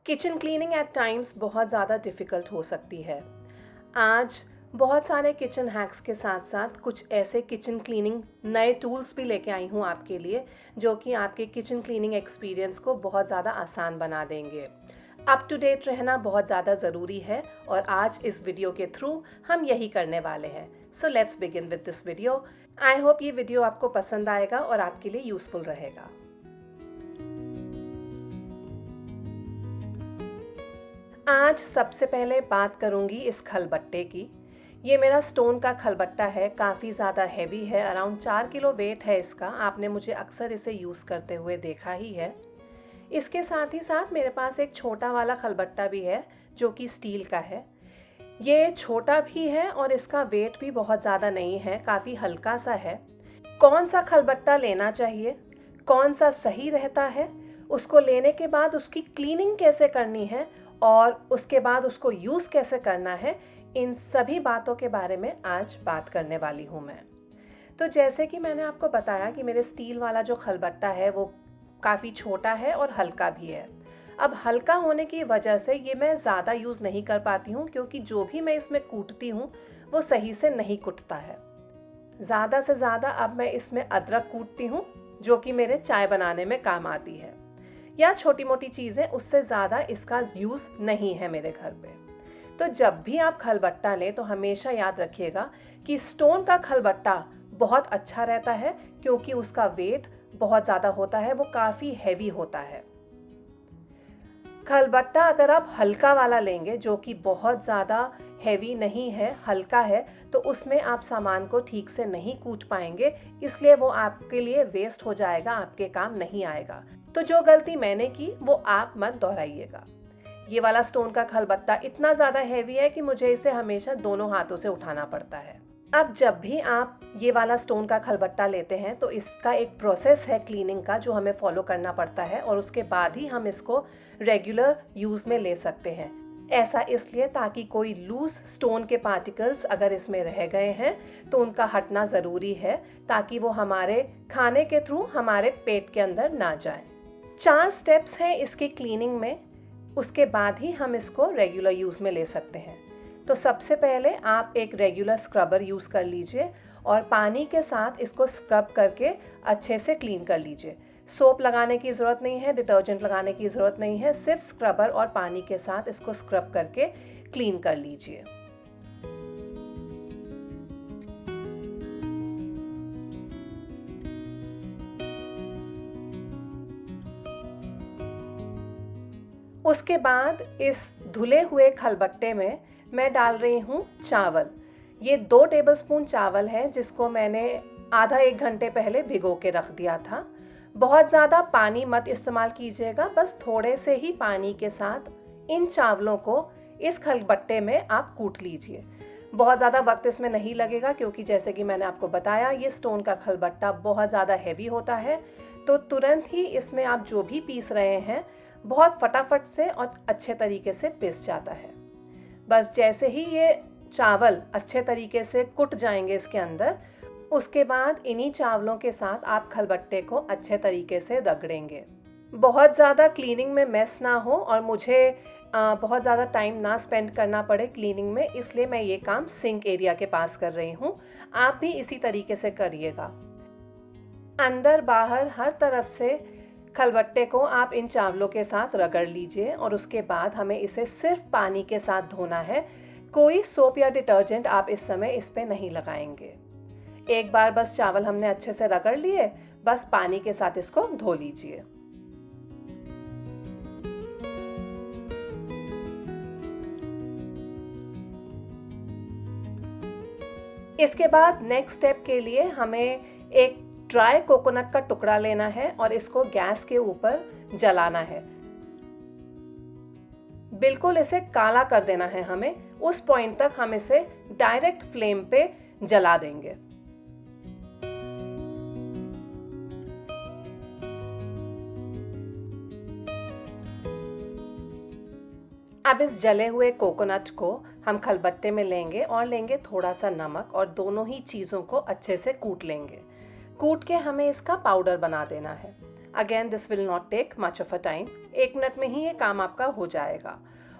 Kitchen cleaning eight times बहुत ज़्यादा difficult हो सकती है। आज बहुत सारे किचन हैक्स के साथ साथ कुछ ऐसे किचन क्लीनिंग नए टूल्स भी लेके आई हूँ आपके लिए, जो कि आपके किचन क्लीनिंग एक्सपीरियंस को बहुत ज़्यादा आसान बना देंगे। अप टू डेट रहना बहुत ज़्यादा ज़रूरी है और आज इस वीडियो के थ्रू हम यही करने वाले हैं। So let's begin with this video. I hope ये वीडियो आपको पसंद आएगा और आपके लिए यूज़फुल रहेगा। आज सबसे पहले बात करूंगी इस खलबट्टे की। ये मेरा स्टोन का खलबट्टा है, काफ़ी ज़्यादा हैवी है, अराउंड 4 किलो वेट है इसका। आपने मुझे अक्सर इसे यूज़ करते हुए देखा ही है। इसके साथ ही साथ मेरे पास एक छोटा वाला खलबट्टा भी है जो कि स्टील का है। ये छोटा भी है और इसका वेट भी बहुत ज़्यादा नहीं है, काफ़ी हल्का सा है। कौन सा खलबट्टा लेना चाहिए, कौन सा सही रहता है, उसको लेने के बाद उसकी क्लीनिंग कैसे करनी है और उसके बाद उसको यूज़ कैसे करना है, इन सभी बातों के बारे में आज बात करने वाली हूँ मैं। तो जैसे कि मैंने आपको बताया कि मेरे स्टील वाला जो खलबट्टा है वो काफ़ी छोटा है और हल्का भी है। अब हल्का होने की वजह से ये मैं ज़्यादा यूज़ नहीं कर पाती हूँ, क्योंकि जो भी मैं इसमें कूटती हूँ वो सही से नहीं कुटता है। ज़्यादा से ज़्यादा अब मैं इसमें अदरक कूटती हूँ, जो कि मेरे चाय बनाने में काम आती है, या छोटी मोटी चीज़ें, उससे ज़्यादा इसका यूज़ नहीं है मेरे घर पे। तो जब भी आप खलबट्टा लें तो हमेशा याद रखिएगा कि स्टोन का खलबट्टा बहुत अच्छा रहता है, क्योंकि उसका वेट बहुत ज़्यादा होता है, वो काफ़ी हैवी होता है। खलबट्टा अगर आप हल्का वाला लेंगे, जो कि बहुत ज़्यादा हैवी नहीं है, हल्का है, तो उसमें आप सामान को ठीक से नहीं कूट पाएंगे, इसलिए वो आपके लिए वेस्ट हो जाएगा, आपके काम नहीं आएगा। तो जो गलती मैंने की वो आप मत दोहराइएगा। ये वाला स्टोन का खलबट्टा इतना ज़्यादा हैवी है कि मुझे इसे हमेशा दोनों हाथों से उठाना पड़ता है। अब जब भी आप ये वाला स्टोन का खलबट्टा लेते हैं तो इसका एक प्रोसेस है क्लीनिंग का, जो हमें फॉलो करना पड़ता है, और उसके बाद ही हम इसको रेगुलर यूज़ में ले सकते हैं। ऐसा इसलिए ताकि कोई लूज स्टोन के पार्टिकल्स अगर इसमें रह गए हैं तो उनका हटना ज़रूरी है, ताकि वो हमारे खाने के थ्रू हमारे पेट के अंदर ना जाए। 4 स्टेप्स हैं इसकी क्लीनिंग में, उसके बाद ही हम इसको रेगुलर यूज़ में ले सकते हैं। तो सबसे पहले आप एक रेगुलर स्क्रबर यूज़ कर लीजिए और पानी के साथ इसको स्क्रब करके अच्छे से क्लीन कर लीजिए। सोप लगाने की ज़रूरत नहीं है, डिटर्जेंट लगाने की ज़रूरत नहीं है, सिर्फ स्क्रबर और पानी के साथ इसको स्क्रब करके क्लीन कर लीजिए। उसके बाद इस धुले हुए खलबट्टे में मैं डाल रही हूँ चावल। ये 2 टेबलस्पून चावल है, जिसको मैंने आधा 1 घंटे पहले भिगो के रख दिया था। बहुत ज़्यादा पानी मत इस्तेमाल कीजिएगा, बस थोड़े से ही पानी के साथ इन चावलों को इस खलबट्टे में आप कूट लीजिए। बहुत ज़्यादा वक्त इसमें नहीं लगेगा, क्योंकि जैसे कि मैंने आपको बताया ये स्टोन का खलबट्टा बहुत ज़्यादा हैवी होता है, तो तुरंत ही इसमें आप जो भी पीस रहे हैं बहुत फटाफट से और अच्छे तरीके से पिस जाता है। बस जैसे ही ये चावल अच्छे तरीके से कुट जाएंगे इसके अंदर, उसके बाद इन्हीं चावलों के साथ आप खलबट्टे को अच्छे तरीके से रगड़ेंगे। बहुत ज़्यादा क्लीनिंग में मेस ना हो और मुझे बहुत ज़्यादा टाइम ना स्पेंड करना पड़े क्लीनिंग में, इसलिए मैं ये काम सिंक एरिया के पास कर रही हूँ। आप भी इसी तरीके से करिएगा। अंदर बाहर हर तरफ से खलबट्टे को आप इन चावलों के साथ रगड़ लीजिए और उसके बाद हमें इसे सिर्फ पानी के साथ धोना है। कोई सोप या डिटर्जेंट आप इस समय इस पे नहीं लगाएंगे। एक बार बस चावल हमने अच्छे से रगड़ लिए, बस पानी के साथ इसको धो लीजिए। इसके बाद नेक्स्ट स्टेप के लिए हमें एक ड्राई कोकोनट का टुकड़ा लेना है और इसको गैस के ऊपर जलाना है। बिल्कुल इसे काला कर देना है हमें, उस पॉइंट तक हम इसे डायरेक्ट फ्लेम पे जला देंगे। अब इस जले हुए कोकोनट को हम खलबट्टे में लेंगे और लेंगे थोड़ा सा नमक, और दोनों ही चीज़ों को अच्छे से कूट लेंगे। कूट के हमें इसका पाउडर बना देना है। Again this will not take much of a time, 1 minute में ही ये काम आपका हो जाएगा।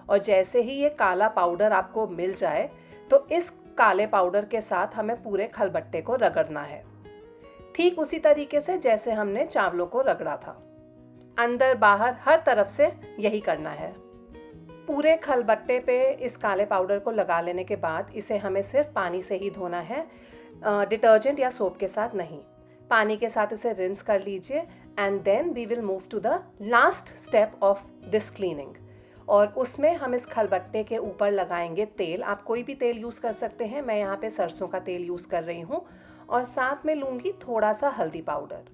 और जैसे ही ये काला पाउडर आपको मिल जाए तो इस काले पाउडर के साथ हमें पूरे खलबट्टे को रगड़ना है, ठीक उसी तरीके से जैसे हमने चावलों को रगड़ा था। अंदर बाहर हर तरफ से यही करना है। पूरे खलबट्टे पे इस काले पाउडर को लगा लेने के बाद इसे हमें सिर्फ पानी से ही धोना है, डिटर्जेंट या सोप के साथ नहीं। पानी के साथ इसे रिंस कर लीजिए and then we will move to the last step of this cleaning. और उसमें हम इस खलबट्टे के ऊपर लगाएंगे तेल। आप कोई भी तेल यूज़ कर सकते हैं, मैं यहाँ पे सरसों का तेल यूज़ कर रही हूँ। और साथ में लूँगी थोड़ा सा हल्दी पाउडर।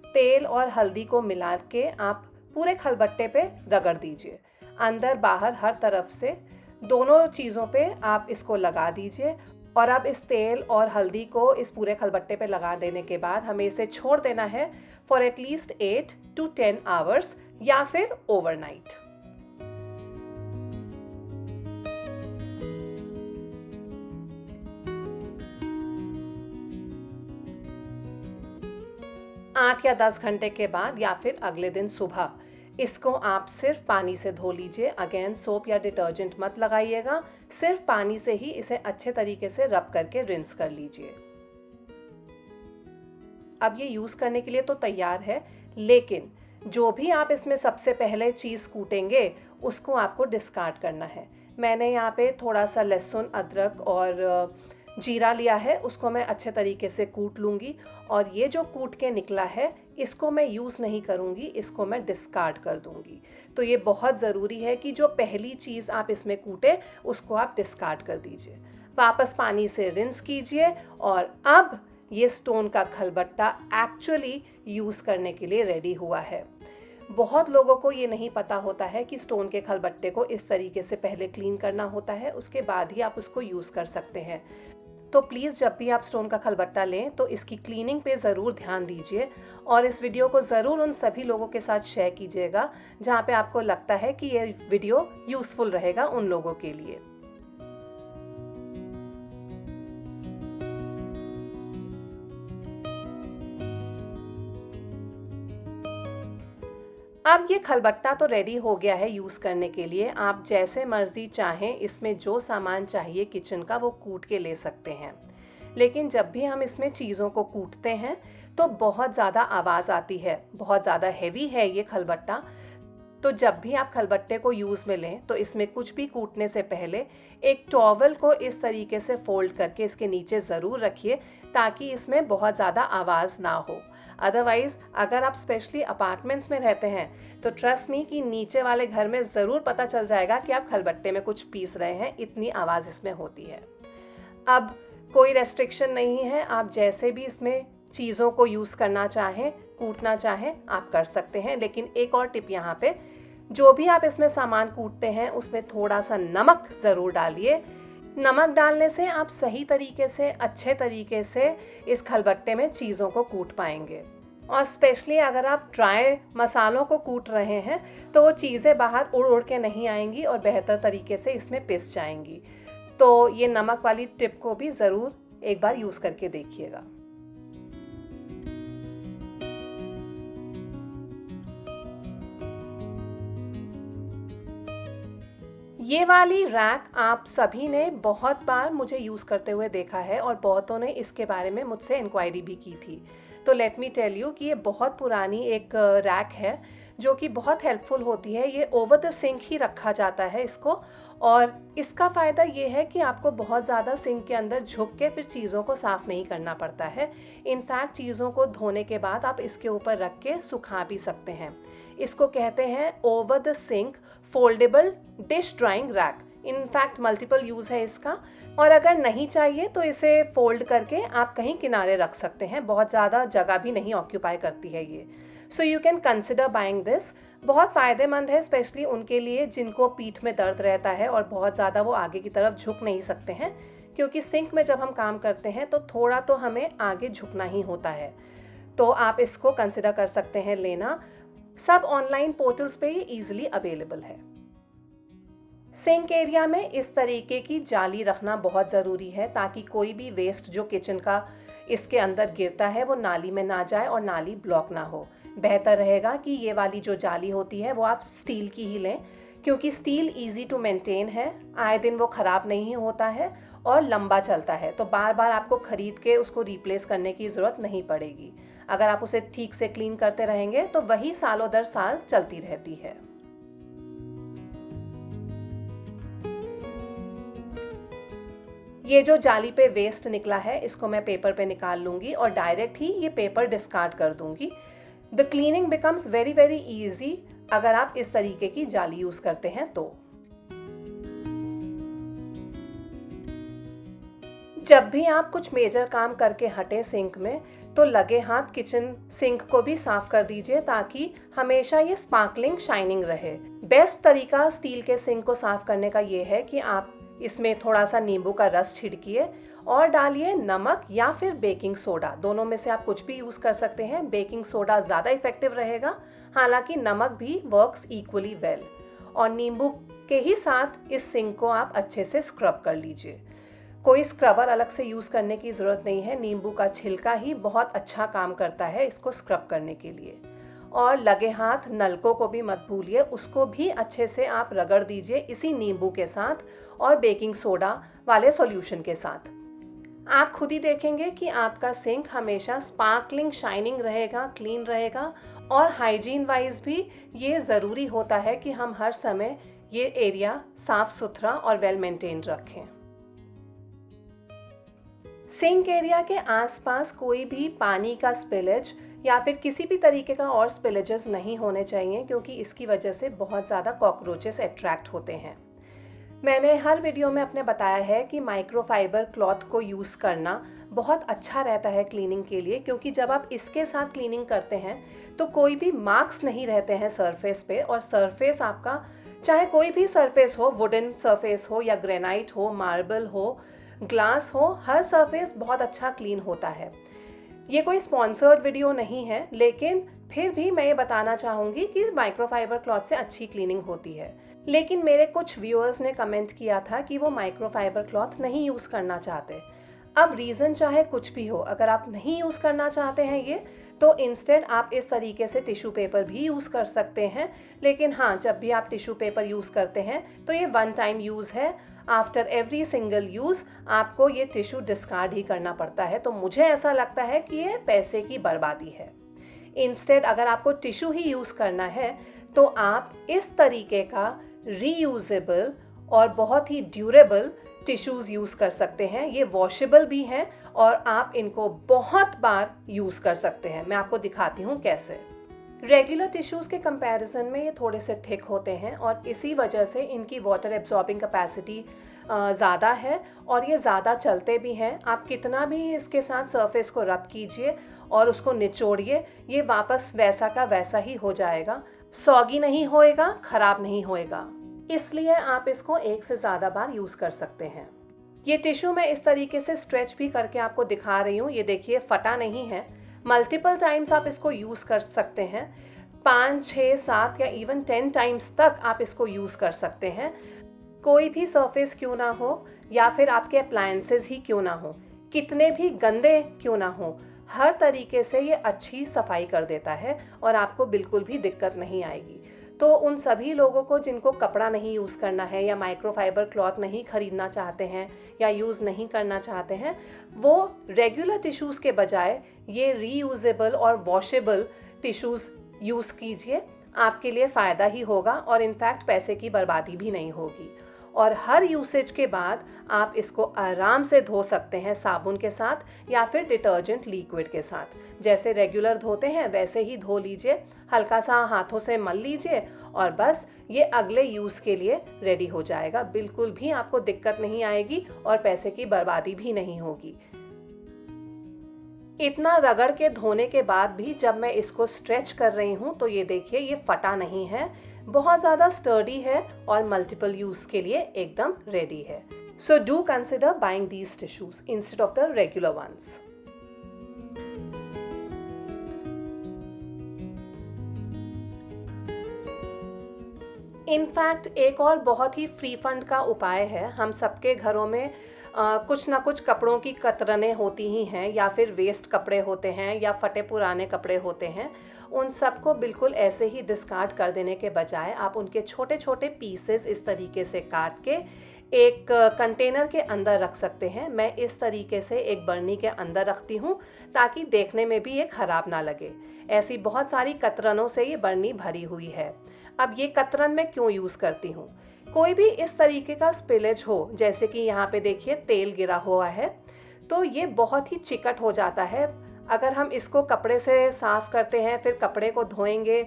तेल और हल्दी को मिला के आप पूरे खलबट्टे पे रगड़ दीजिए, अंदर बाहर हर तरफ से, दोनों चीज़ों पे आप इसको लगा दीजिए। और अब इस तेल और हल्दी को इस पूरे खलबट्टे पे लगा देने के बाद हमें इसे छोड़ देना है फॉर एटलीस्ट 8 to 10 आवर्स या फिर ओवरनाइट। आठ या 10 घंटे के बाद या फिर अगले दिन सुबह इसको आप सिर्फ पानी से धो लीजिए। अगेन सोप या डिटर्जेंट मत लगाइएगा, सिर्फ पानी से ही इसे अच्छे तरीके से रब करके रिंस कर लीजिए। अब ये यूज़ करने के लिए तो तैयार है, लेकिन जो भी आप इसमें सबसे पहले चीज़ कूटेंगे उसको आपको डिस्कार्ड करना है। मैंने यहाँ पे थोड़ा सा लहसुन, अदरक और जीरा लिया है, उसको मैं अच्छे तरीके से कूट लूँगी। और ये जो कूट के निकला है इसको मैं यूज़ नहीं करूँगी, इसको मैं डिस्कार्ड कर दूँगी। तो ये बहुत ज़रूरी है कि जो पहली चीज़ आप इसमें कूटें उसको आप डिस्कार्ड कर दीजिए। वापस पानी से रिंस कीजिए और अब ये स्टोन का खलबट्टा एक्चुअली यूज़ करने के लिए रेडी हुआ है। बहुत लोगों को ये नहीं पता होता है कि स्टोन के खलबट्टे को इस तरीके से पहले क्लीन करना होता है, उसके बाद ही आप उसको यूज़ कर सकते हैं। तो प्लीज़ जब भी आप स्टोन का खलबट्टा लें तो इसकी क्लीनिंग पे ज़रूर ध्यान दीजिए और इस वीडियो को ज़रूर उन सभी लोगों के साथ शेयर कीजिएगा जहाँ पे आपको लगता है कि ये वीडियो यूज़फुल रहेगा उन लोगों के लिए। अब ये खलबट्टा तो रेडी हो गया है यूज़ करने के लिए। आप जैसे मर्ज़ी चाहें इसमें जो सामान चाहिए किचन का वो कूट के ले सकते हैं। लेकिन जब भी हम इसमें चीज़ों को कूटते हैं तो बहुत ज़्यादा आवाज़ आती है, बहुत ज़्यादा हैवी है ये खलबट्टा। तो जब भी आप खलबट्टे को यूज़ में लें तो इसमें कुछ भी कूटने से पहले एक टॉवल को इस तरीके से फोल्ड करके इसके नीचे ज़रूर रखिए ताकि इसमें बहुत ज़्यादा आवाज़ ना हो। अदरवाइज़ अगर आप स्पेशली अपार्टमेंट्स में रहते हैं तो ट्रस्ट मी कि नीचे वाले घर में ज़रूर पता चल जाएगा कि आप खलबट्टे में कुछ पीस रहे हैं, इतनी आवाज़ इसमें होती है। अब कोई रेस्ट्रिक्शन नहीं है, आप जैसे भी इसमें चीज़ों को यूज़ करना चाहें, कूटना चाहें आप कर सकते हैं। लेकिन एक और टिप यहाँ पे, जो भी आप इसमें सामान कूटते हैं उसमें थोड़ा सा नमक ज़रूर डालिए। नमक डालने से आप सही तरीके से, अच्छे तरीके से इस खलबट्टे में चीज़ों को कूट पाएंगे। और स्पेशली अगर आप ड्राई मसालों को कूट रहे हैं तो वो चीज़ें बाहर उड़ उड़ के नहीं आएंगी और बेहतर तरीके से इसमें पिस जाएंगी। तो ये नमक वाली टिप को भी ज़रूर एक बार यूज़ करके देखिएगा। ये वाली रैक आप सभी ने बहुत बार मुझे यूज़ करते हुए देखा है और बहुतों ने इसके बारे में मुझसे इंक्वायरी भी की थी। तो लेट मी टेल यू कि ये बहुत पुरानी एक रैक है जो कि बहुत हेल्पफुल होती है। ये ओवर द सिंक ही रखा जाता है इसको, और इसका फ़ायदा ये है कि आपको बहुत ज़्यादा सिंक के अंदर झुक के फिर चीज़ों को साफ़ नहीं करना पड़ता है। इनफैक्ट चीज़ों को धोने के बाद आप इसके ऊपर रख के सुखा भी सकते हैं। इसको कहते हैं over the sink foldable dish drying rack. In fact multiple use है इसका, और अगर नहीं चाहिए तो इसे फोल्ड करके आप कहीं किनारे रख सकते हैं। बहुत ज़्यादा जगह भी नहीं ऑक्यूपाई करती है ये। So you can consider buying this. बहुत फ़ायदेमंद है स्पेशली उनके लिए जिनको पीठ में दर्द रहता है और बहुत ज़्यादा वो आगे की तरफ झुक नहीं सकते हैं, क्योंकि सिंक में जब हम काम करते हैं तो थोड़ा तो हमें आगे झुकना ही होता है। तो आप इसको कंसिडर कर सकते हैं लेना। सब ऑनलाइन पोर्टल्स पे ये ईजिली अवेलेबल है। सिंक एरिया में इस तरीके की जाली रखना बहुत ज़रूरी है ताकि कोई भी वेस्ट जो किचन का इसके अंदर गिरता है वो नाली में ना जाए और नाली ब्लॉक ना हो। बेहतर रहेगा कि ये वाली जो जाली होती है वो आप स्टील की ही लें, क्योंकि स्टील इजी टू मेंटेन है, आए दिन वो ख़राब नहीं होता है और लंबा चलता है। तो बार बार आपको ख़रीद के उसको रिप्लेस करने की ज़रूरत नहीं पड़ेगी। अगर आप उसे ठीक से क्लीन करते रहेंगे तो वही सालों दर साल चलती रहती है। ये जो जाली पे वेस्ट निकला है इसको मैं पेपर पे निकाल लूँगी और डायरेक्ट ही ये पेपर डिस्कार्ड कर दूँगी। The cleaning becomes very very easy अगर आप इस तरीके की जाली यूज़ करते हैं तो। जब भी आप कुछ मेजर काम करके हटें सिंक में, तो लगे हाथ किचन सिंक को भी साफ कर दीजिए ताकि हमेशा ये स्पार्कलिंग शाइनिंग रहे। बेस्ट तरीका स्टील के सिंक को साफ करने का ये है कि आप इसमें थोड़ा सा नींबू का रस छिड़किए और डालिए नमक या फिर बेकिंग सोडा, दोनों में से आप कुछ भी यूज़ कर सकते हैं। बेकिंग सोडा ज़्यादा इफेक्टिव रहेगा, हालांकि नमक भी वर्क्स इक्वली वेल। और नींबू के ही साथ इस सिंक को आप अच्छे से स्क्रब कर लीजिए। कोई स्क्रबर अलग से यूज़ करने की ज़रूरत नहीं है, नींबू का छिलका ही बहुत अच्छा काम करता है इसको स्क्रब करने के लिए। और लगे हाथ नलकों को भी मत भूलिए, उसको भी अच्छे से आप रगड़ दीजिए इसी नींबू के साथ और बेकिंग सोडा वाले सॉल्यूशन के साथ। आप खुद ही देखेंगे कि आपका सिंक हमेशा स्पार्कलिंग शाइनिंग रहेगा, क्लीन रहेगा। और हाइजीन वाइज भी ये ज़रूरी होता है कि हम हर समय ये एरिया साफ सुथरा और वेल मेंटेन रखें। सिंक एरिया के आसपास कोई भी पानी का स्पिलेज या फिर किसी भी तरीके का और स्पिलेजेस नहीं होने चाहिए, क्योंकि इसकी वजह से बहुत ज़्यादा कॉकरोचेस अट्रैक्ट होते हैं। मैंने हर वीडियो में अपने बताया है कि माइक्रोफाइबर क्लॉथ को यूज़ करना बहुत अच्छा रहता है क्लीनिंग के लिए, क्योंकि जब आप इसके साथ क्लीनिंग करते हैं तो कोई भी मार्क्स नहीं रहते हैं सरफेस पे। और सरफेस आपका चाहे कोई भी सरफेस हो, वुडन सरफेस हो या ग्रेनाइट हो, मार्बल हो, ग्लास हो, हर सरफेस बहुत अच्छा क्लीन होता है। ये कोई स्पॉन्सर्ड वीडियो नहीं है, लेकिन फिर भी मैं ये बताना चाहूँगी कि माइक्रोफाइबर क्लॉथ से अच्छी क्लीनिंग होती है। लेकिन मेरे कुछ व्यूअर्स ने कमेंट किया था कि वो माइक्रोफाइबर क्लॉथ नहीं यूज़ करना चाहते। अब रीज़न चाहे कुछ भी हो, अगर आप नहीं यूज़ करना चाहते हैं ये, तो इंस्टेड आप इस तरीके से टिश्यू पेपर भी यूज़ कर सकते हैं। लेकिन हाँ, जब भी आप टिश्यू पेपर यूज़ करते हैं तो ये वन टाइम यूज़ है। आफ्टर एवरी सिंगल यूज़ आपको ये टिश्यू डिस्कार्ड ही करना पड़ता है। तो मुझे ऐसा लगता है कि ये पैसे की बर्बादी है। इंस्टेड अगर आपको टिश्यू ही यूज़ करना है तो आप इस तरीके का रीयूजेबल और बहुत ही ड्यूरेबल टिश्यूज़ यूज़ कर सकते हैं। ये वॉशेबल भी हैं और आप इनको बहुत बार यूज़ कर सकते हैं। मैं आपको दिखाती हूँ कैसे। रेगुलर टिश्यूज़ के कंपैरिजन में ये थोड़े से थिक होते हैं और इसी वजह से इनकी वाटर एब्जॉर्बिंग कैपेसिटी ज़्यादा है और ये ज़्यादा चलते भी हैं। आप कितना भी इसके साथ सरफेस को रब कीजिए और उसको निचोड़िए, ये वापस वैसा का वैसा ही हो जाएगा। सॉगी नहीं होएगा, ख़राब नहीं होएगा। इसलिए आप इसको एक से ज़्यादा बार यूज़ कर सकते हैं। ये टिश्यू मैं इस तरीके से स्ट्रेच भी करके आपको दिखा रही हूँ। ये देखिए, फटा नहीं है। मल्टीपल टाइम्स आप इसको यूज़ कर सकते हैं। 5, 6, 7 या इवन 10 टाइम्स तक आप इसको यूज़ कर सकते हैं। कोई भी सरफेस क्यों ना हो या फिर आपके अप्लायंसेस ही क्यों ना हो, कितने भी गंदे क्यों ना हो, हर तरीके से ये अच्छी सफाई कर देता है और आपको बिल्कुल भी दिक्कत नहीं आएगी। तो उन सभी लोगों को जिनको कपड़ा नहीं यूज़ करना है या माइक्रोफाइबर क्लॉथ नहीं खरीदना चाहते हैं या यूज़ नहीं करना चाहते हैं, वो रेगुलर टिश्यूज़ के बजाय ये रीयूजेबल और वॉशेबल टिश्यूज़ यूज़ कीजिए। आपके लिए फ़ायदा ही होगा और इनफैक्ट पैसे की बर्बादी भी नहीं होगी। और हर यूसेज के बाद आप इसको आराम से धो सकते हैं साबुन के साथ या फिर डिटर्जेंट लिक्विड के साथ। जैसे रेगुलर धोते हैं वैसे ही धो लीजिए, हल्का सा हाथों से मल लीजिए और बस ये अगले यूज़ के लिए रेडी हो जाएगा। बिल्कुल भी आपको दिक्कत नहीं आएगी और पैसे की बर्बादी भी नहीं होगी। इतना रगड़ के धोने के बाद भी जब मैं इसको स्ट्रेच कर रही हूँ तो ये देखिए, ये फटा नहीं है, बहुत ज़्यादा स्टर्डी है और मल्टीपल यूज़ के लिए एकदम रेडी है। So do consider buying these tissues instead of the regular ones. In fact एक और बहुत ही फ्री फंड का उपाय है। हम सबके घरों में कुछ ना कुछ कपड़ों की कतरनें होती ही हैं या फिर वेस्ट कपड़े होते हैं या फटे पुराने कपड़े होते हैं उन सबको बिल्कुल ऐसे ही डिस्कार्ड कर देने के बजाय आप उनके छोटे छोटे पीसेस इस तरीके से काट के एक कंटेनर के अंदर रख सकते हैं। मैं इस तरीके से एक बर्नी के अंदर रखती हूँ ताकि देखने में भी ये ख़राब ना लगे। ऐसी बहुत सारी कतरनों से ये बर्नी भरी हुई है। अब ये कतरन मैं क्यों यूज़ करती हूँ, कोई भी इस तरीके का स्पिलेज हो, जैसे कि यहाँ पे देखिए तेल गिरा हुआ है, तो ये बहुत ही चिकट हो जाता है। अगर हम इसको कपड़े से साफ़ करते हैं फिर कपड़े को धोएंगे,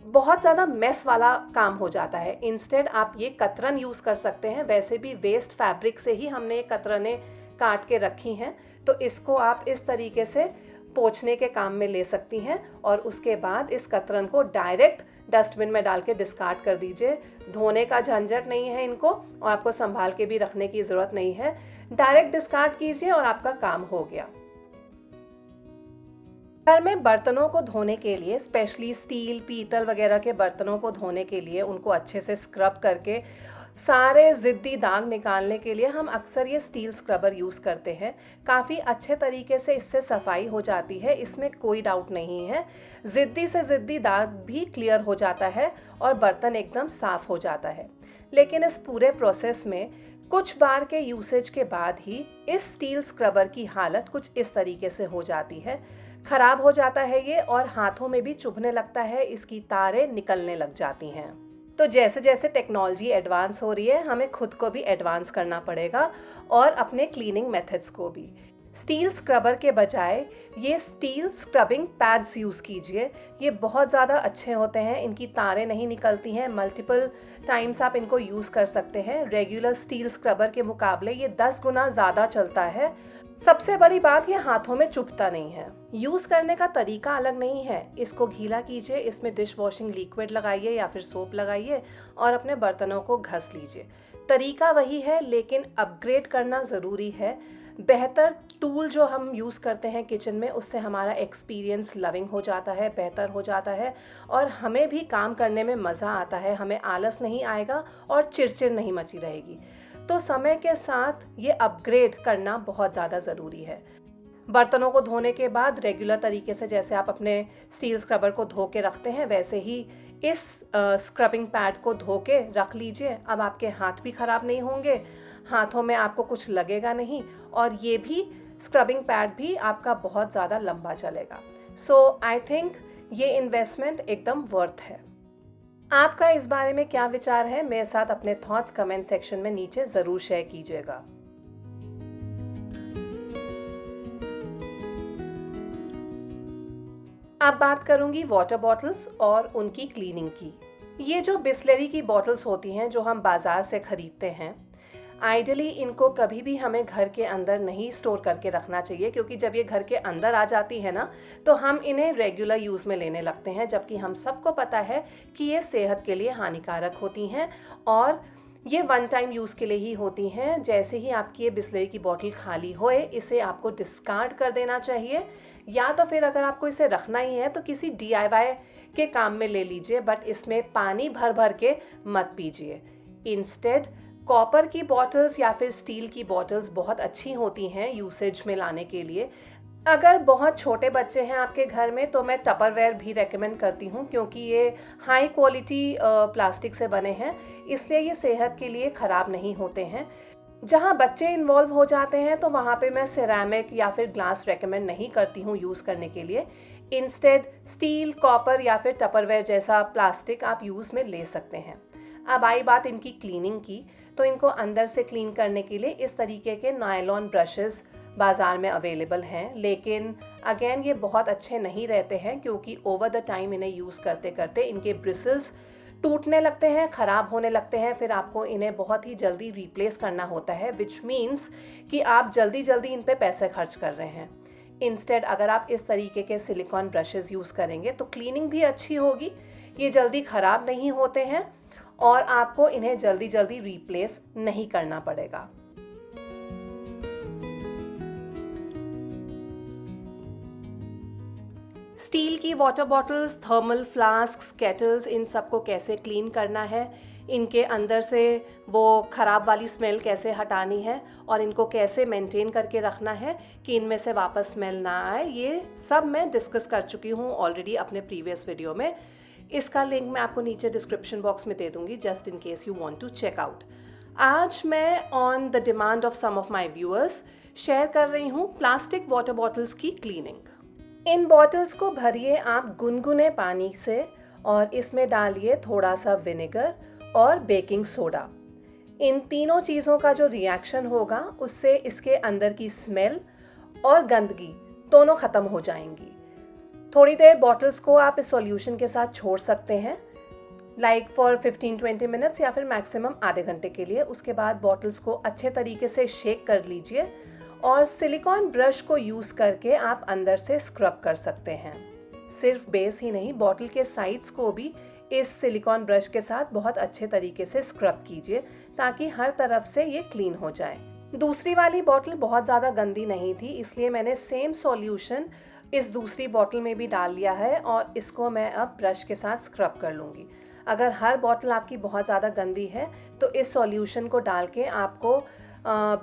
बहुत ज़्यादा मेस वाला काम हो जाता है। इंस्टेड आप ये कतरन यूज़ कर सकते हैं। वैसे भी वेस्ट फैब्रिक से ही हमने ये कतरनें काट के रखी हैं, तो इसको आप इस तरीके से पोंछने के काम में ले सकती हैं और उसके बाद इस कतरन को डायरेक्ट डस्टबिन में डाल के डिस्कार्ड कर दीजिए। धोने का झंझट नहीं है इनको और आपको संभाल के भी रखने की ज़रूरत नहीं है। डायरेक्ट डिस्कार्ड कीजिए और आपका काम हो गया। घर में बर्तनों को धोने के लिए, स्पेशली स्टील पीतल वगैरह के बर्तनों को धोने के लिए, उनको अच्छे से स्क्रब करके सारे ज़िद्दी दाग निकालने के लिए हम अक्सर ये स्टील स्क्रबर यूज़ करते हैं। काफ़ी अच्छे तरीके से इससे सफाई हो जाती है, इसमें कोई डाउट नहीं है। ज़िद्दी से ज़िद्दी दाग भी क्लियर हो जाता है और बर्तन एकदम साफ़ हो जाता है। लेकिन इस पूरे प्रोसेस में कुछ बार के यूसेज के बाद ही इस स्टील स्क्रबर की हालत कुछ इस तरीके से हो जाती है। ख़राब हो जाता है ये और हाथों में भी चुभने लगता है, इसकी तारें निकलने लग जाती हैं। तो जैसे जैसे टेक्नोलॉजी एडवांस हो रही है, हमें खुद को भी एडवांस करना पड़ेगा और अपने क्लीनिंग मेथड्स को भी। स्टील स्क्रबर के बजाय ये स्टील स्क्रबिंग पैड्स यूज़ कीजिए। ये बहुत ज़्यादा अच्छे होते हैं, इनकी तारें नहीं निकलती हैं। मल्टीपल टाइम्स आप इनको यूज़ कर सकते हैं। रेगुलर स्टील स्क्रबर के मुकाबले ये 10 गुना ज़्यादा चलता है। सबसे बड़ी बात, ये हाथों में चुभता नहीं है। यूज़ करने का तरीका अलग नहीं है। इसको गीला कीजिए, इसमें डिश वॉशिंग लिक्विड लगाइए या फिर सोप लगाइए और अपने बर्तनों को घस लीजिए। तरीका वही है, लेकिन अपग्रेड करना ज़रूरी है। बेहतर टूल जो हम यूज़ करते हैं किचन में, उससे हमारा एक्सपीरियंस लविंग हो जाता है, बेहतर हो जाता है और हमें भी काम करने में मज़ा आता है। हमें आलस नहीं आएगा और चिड़चिड़ नहीं मची रहेगी। तो समय के साथ ये अपग्रेड करना बहुत ज़्यादा ज़रूरी है। बर्तनों को धोने के बाद रेगुलर तरीके से जैसे आप अपने स्टील स्क्रबर को धो के रखते हैं, वैसे ही इस स्क्रबिंग पैड को धो के रख लीजिए। अब आपके हाथ भी ख़राब नहीं होंगे, हाथों में आपको कुछ लगेगा नहीं और ये भी स्क्रबिंग पैड भी आपका बहुत ज़्यादा लंबा चलेगा। सो आई थिंक ये इन्वेस्टमेंट एकदम वर्थ है। आपका इस बारे में क्या विचार है, मेरे साथ अपने थॉट्स कमेंट सेक्शन में नीचे ज़रूर शेयर कीजिएगा। अब बात करूंगी वाटर बॉटल्स और उनकी क्लीनिंग की। ये जो बिस्लरी की बॉटल्स होती हैं जो हम बाज़ार से ख़रीदते हैं, आइडियली इनको कभी भी हमें घर के अंदर नहीं स्टोर करके रखना चाहिए, क्योंकि जब ये घर के अंदर आ जाती है ना, तो हम इन्हें रेगुलर यूज़ में लेने लगते हैं, जबकि हम सबको पता है कि ये सेहत के लिए हानिकारक होती हैं और ये वन टाइम यूज़ के लिए ही होती हैं। जैसे ही आपकी ये बिस्लरी की बॉटल खाली होए, इसे आपको डिस्कार्ड कर देना चाहिए, या तो फिर अगर आपको इसे रखना ही है तो किसी DIY के काम में ले लीजिए, बट इसमें पानी भर भर के मत पीजिए। इंस्टेड कॉपर की बॉटल्स या फिर स्टील की बॉटल्स बहुत अच्छी होती हैं यूसेज में लाने के लिए। अगर बहुत छोटे बच्चे हैं आपके घर में तो मैं टपरवेयर भी रेकमेंड करती हूँ, क्योंकि ये हाई क्वालिटी प्लास्टिक से बने हैं, इसलिए ये सेहत के लिए ख़राब नहीं होते हैं। जहाँ बच्चे इन्वॉल्व हो जाते हैं तो वहाँ पे मैं सिरेमिक या फिर ग्लास रेकमेंड नहीं करती हूँ यूज़ करने के लिए। इंस्टेड स्टील, कॉपर या फिर टपरवेयर जैसा प्लास्टिक आप यूज़ में ले सकते हैं। अब आई बात इनकी क्लीनिंग की, तो इनको अंदर से क्लीन करने के लिए इस तरीके के नायलॉन ब्रशेस बाज़ार में अवेलेबल हैं, लेकिन अगेन ये बहुत अच्छे नहीं रहते हैं, क्योंकि ओवर द टाइम इन्हें यूज़ करते करते इनके ब्रिसल्स टूटने लगते हैं, ख़राब होने लगते हैं। फिर आपको इन्हें बहुत ही जल्दी रिप्लेस करना होता है, विच मीन्स कि आप जल्दी जल्दी इन पे पैसे खर्च कर रहे हैं। इंस्टेड अगर आप इस तरीके के सिलिकॉन ब्रशेस यूज़ करेंगे तो क्लीनिंग भी अच्छी होगी, ये जल्दी ख़राब नहीं होते हैं और आपको इन्हें जल्दी जल्दी रिप्लेस नहीं करना पड़ेगा। स्टील की water bottles, thermal flasks, kettles, इन सब को कैसे क्लीन करना है इनके अंदर से वो ख़राब वाली स्मेल कैसे हटानी है और इनको कैसे मेंटेन करके रखना है कि इनमें से वापस स्मेल ना आए, ये सब मैं डिस्कस कर चुकी हूँ ऑलरेडी अपने प्रीवियस वीडियो में। इसका लिंक मैं आपको नीचे डिस्क्रिप्शन बॉक्स में दे दूँगी, just in case you want to check out. आज मैं on the demand of some of my viewers share कर रही हूँ प्लास्टिक वाटर बॉटल्स की क्लीनिंग। इन बॉटल्स को भरिए आप गुनगुने पानी से और इसमें डालिए थोड़ा सा विनेगर और बेकिंग सोडा। इन तीनों चीज़ों का जो रिएक्शन होगा उससे इसके अंदर की स्मेल और गंदगी दोनों ख़त्म हो जाएंगी। थोड़ी देर बॉटल्स को आप इस सॉल्यूशन के साथ छोड़ सकते हैं, लाइक फॉर 15-20 मिनट्स या फिर मैक्सिमम आधे घंटे के लिए। उसके बाद बॉटल्स को अच्छे तरीके से शेक कर लीजिए और सिलिकॉन ब्रश को यूज़ करके आप अंदर से स्क्रब कर सकते हैं। सिर्फ बेस ही नहीं, बॉटल के साइड्स को भी इस सिलिकॉन ब्रश के साथ बहुत अच्छे तरीके से स्क्रब कीजिए ताकि हर तरफ से ये क्लीन हो जाए। दूसरी वाली बॉटल बहुत ज़्यादा गंदी नहीं थी, इसलिए मैंने सेम सॉल्यूशन इस दूसरी बॉटल में भी डाल लिया है और इसको मैं अब ब्रश के साथ स्क्रब कर लूँगी। अगर हर बॉटल आपकी बहुत ज़्यादा गंदी है तो इस सॉल्यूशन को डाल के आपको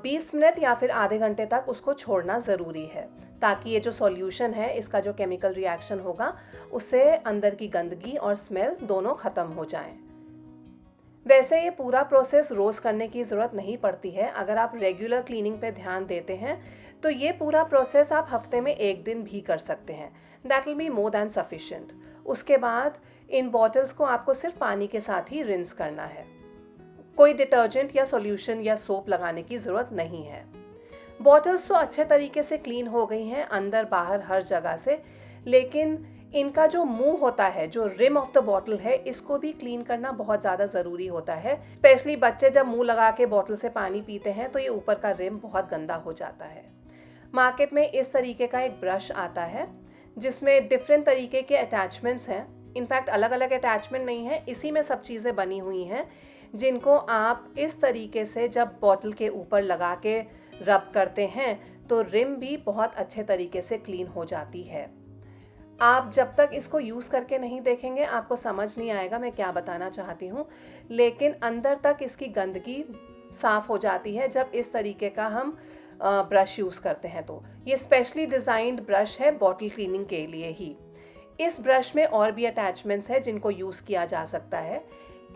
20 मिनट या फिर आधे घंटे तक उसको छोड़ना ज़रूरी है ताकि ये जो सॉल्यूशन है, इसका जो केमिकल रिएक्शन होगा उससे अंदर की गंदगी और स्मेल दोनों ख़त्म हो जाएं। वैसे ये पूरा प्रोसेस रोज़ करने की ज़रूरत नहीं पड़ती है। अगर आप रेगुलर क्लीनिंग पे ध्यान देते हैं तो ये पूरा प्रोसेस आप हफ्ते में एक दिन भी कर सकते हैं। That will be more than sufficient. उसके बाद इन बॉटल्स को आपको सिर्फ पानी के साथ ही रिंस करना है। कोई डिटर्जेंट या सॉल्यूशन या सोप लगाने की ज़रूरत नहीं है। बॉटल्स तो अच्छे तरीके से क्लीन हो गई हैं अंदर बाहर हर जगह से, लेकिन इनका जो मुंह होता है, जो रिम ऑफ द बॉटल है, इसको भी क्लीन करना बहुत ज़्यादा ज़रूरी होता है। स्पेशली बच्चे जब मुंह लगा के बॉटल से पानी पीते हैं तो ये ऊपर का रिम बहुत गंदा हो जाता है। मार्केट में इस तरीके का एक ब्रश आता है जिसमें डिफरेंट तरीके के अटैचमेंट्स हैं। इनफैक्ट अलग अलग अटैचमेंट नहीं है, इसी में सब चीज़ें बनी हुई हैं जिनको आप इस तरीके से जब बॉटल के ऊपर लगा के रब करते हैं तो रिम भी बहुत अच्छे तरीके से क्लीन हो जाती है। आप जब तक इसको यूज़ करके नहीं देखेंगे आपको समझ नहीं आएगा मैं क्या बताना चाहती हूँ, लेकिन अंदर तक इसकी गंदगी साफ़ हो जाती है जब इस तरीके का हम ब्रश यूज़ करते हैं। तो ये स्पेशली डिज़ाइंड ब्रश है बॉटल क्लीनिंग के लिए ही। इस ब्रश में और भी अटैचमेंट्स हैं जिनको यूज़ किया जा सकता है।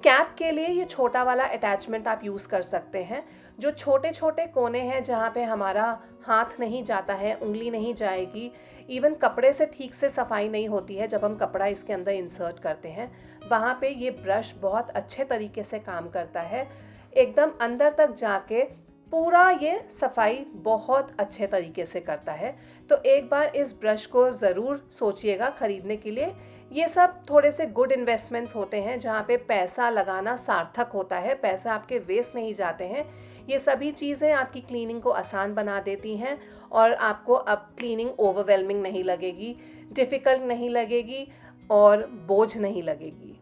कैप के लिए ये छोटा वाला अटैचमेंट आप यूज़ कर सकते हैं। जो छोटे छोटे कोने हैं जहाँ पे हमारा हाथ नहीं जाता है, उंगली नहीं जाएगी, इवन कपड़े से ठीक से सफाई नहीं होती है जब हम कपड़ा इसके अंदर इंसर्ट करते हैं, वहाँ पे ये ब्रश बहुत अच्छे तरीके से काम करता है। एकदम अंदर तक जाके पूरा ये सफाई बहुत अच्छे तरीके से करता है। तो एक बार इस ब्रश को ज़रूर सोचिएगा ख़रीदने के लिए। ये सब थोड़े से गुड इन्वेस्टमेंट्स होते हैं जहाँ पे पैसा लगाना सार्थक होता है, पैसा आपके वेस्ट नहीं जाते हैं। ये सभी चीज़ें आपकी क्लीनिंग को आसान बना देती हैं और आपको अब क्लीनिंग ओवरवेलमिंग नहीं लगेगी, डिफ़िकल्ट नहीं लगेगी और बोझ नहीं लगेगी।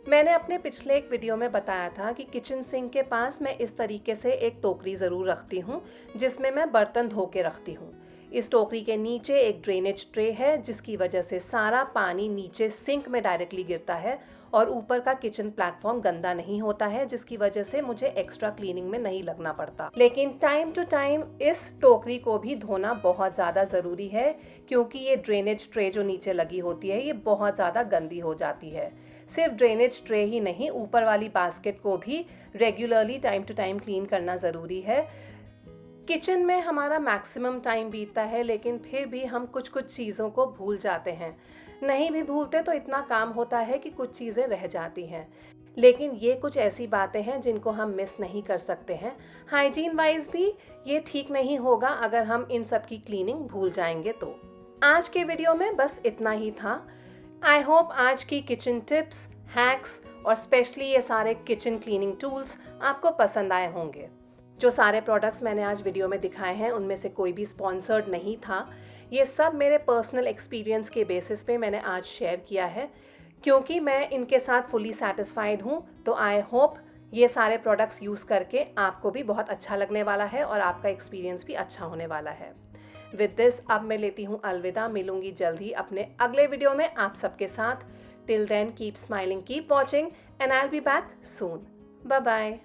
मैंने अपने पिछले एक वीडियो में बताया था कि किचन सिंक के पास मैं इस तरीके से एक टोकरी ज़रूर रखती हूँ जिसमें मैं बर्तन धो के रखती हूँ। इस टोकरी के नीचे एक ड्रेनेज ट्रे है जिसकी वजह से सारा पानी नीचे सिंक में डायरेक्टली गिरता है और ऊपर का किचन प्लेटफॉर्म गंदा नहीं होता है, जिसकी वजह से मुझे एक्स्ट्रा क्लीनिंग में नहीं लगना पड़ता। लेकिन टाइम टू टाइम इस टोकरी को भी धोना बहुत ज़्यादा ज़रूरी है क्योंकि ये ड्रेनेज ट्रे जो नीचे लगी होती है ये बहुत ज़्यादा गंदी हो जाती है। सिर्फ ड्रेनेज ट्रे ही नहीं, ऊपर वाली बास्केट को भी regularly time to time clean करना ज़रूरी है। किचन में हमारा मैक्सिमम टाइम बीतता है लेकिन फिर भी हम कुछ कुछ चीज़ों को भूल जाते हैं। नहीं भी भूलते तो इतना काम होता है कि कुछ चीज़ें रह जाती हैं, लेकिन ये कुछ ऐसी बातें हैं जिनको हम मिस नहीं कर सकते हैं। हाइजीन वाइज भी ये ठीक नहीं होगा अगर हम इन सब की क्लीनिंग भूल जाएंगे। तो आज के वीडियो में बस इतना ही था। आई होप आज की किचन टिप्स, हैक्स और स्पेशली ये सारे किचन क्लीनिंग टूल्स आपको पसंद आए होंगे। जो सारे प्रोडक्ट्स मैंने आज वीडियो में दिखाए हैं उनमें से कोई भी स्पॉन्सर्ड नहीं था। ये सब मेरे पर्सनल एक्सपीरियंस के बेसिस पे मैंने आज शेयर किया है क्योंकि मैं इनके साथ फुली सेटिस्फाइड हूँ, तो आई होप ये सारे प्रोडक्ट्स यूज़ करके आपको भी बहुत अच्छा लगने वाला है और आपका एक्सपीरियंस भी अच्छा होने वाला है। विद दिस अब मैं लेती हूँ अलविदा, मिलूंगी जल्द ही अपने अगले वीडियो में आप सबके साथ। Till then keep smiling, keep watching and I will be back soon. Bye bye.